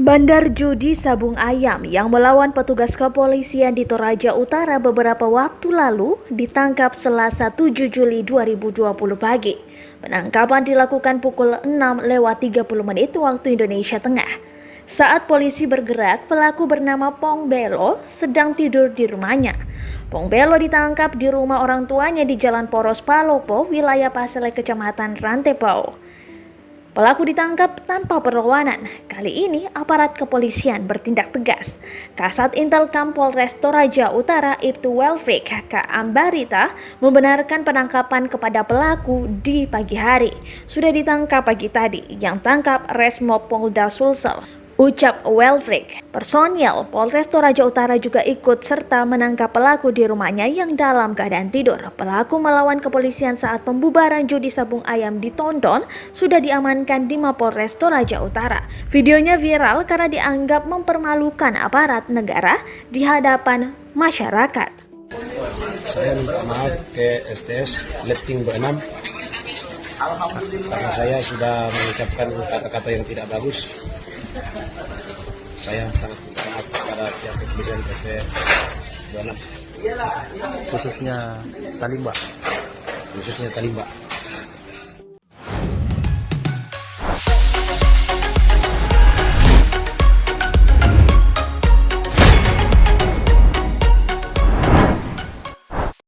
Bandar judi Sabung Ayam yang melawan petugas kepolisian di Toraja Utara beberapa waktu lalu ditangkap Selasa 7 Juli 2020 pagi. Penangkapan dilakukan pukul 6:30 waktu Indonesia Tengah. Saat polisi bergerak, pelaku bernama Pong Belo sedang tidur di rumahnya. Pong Belo ditangkap di rumah orang tuanya di Jalan Poros Palopo, wilayah Pasele, Kecamatan Rantepao. Pelaku ditangkap tanpa perlawanan. Kali ini aparat kepolisian bertindak tegas. Kasat Intel Polres Toraja Utara Ibtu Welfrik K. Ambarita membenarkan penangkapan kepada pelaku di pagi hari. Sudah ditangkap pagi tadi. Yang tangkap Resmob Polda Sulsel, ucap Welfrik. Personil Polres Toraja Utara juga ikut serta menangkap pelaku di rumahnya yang dalam keadaan tidur. Pelaku melawan kepolisian saat pembubaran judi sabung ayam di Tondon sudah diamankan di Mapolres Toraja Utara. Videonya viral karena dianggap mempermalukan aparat negara di hadapan masyarakat. Saya minta maaf ke STS Leting B6 karena saya sudah mengucapkan kata-kata yang tidak bagus. Saya sangat minta maaf kepada pihak kepolisian STS B6, khususnya Talimba.